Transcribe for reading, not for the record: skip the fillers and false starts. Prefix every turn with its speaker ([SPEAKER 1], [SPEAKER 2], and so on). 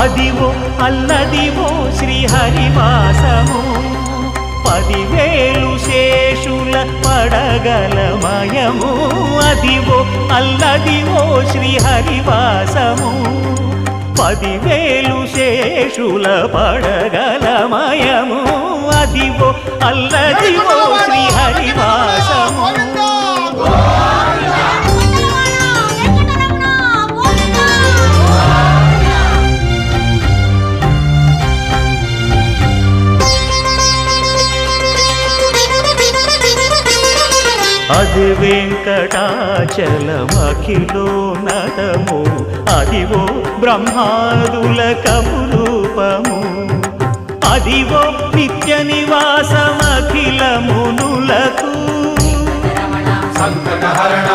[SPEAKER 1] అదివో అల్లదివో శ్రీహరివాసము 10,000 శేషుల పడగలమయము అదివో అల్లదివో శ్రీహరివాసము 10,000 శేషుల పడగలమయము అదివో అల్లదివో శ్రీహరివాసము అది వెంకటాచలమఖిలోన్నతము అదివో బ్రహ్మాదుల కపురూపము అదివో నిత్య నివాసమఖిల మునులకు
[SPEAKER 2] సంకటహరణ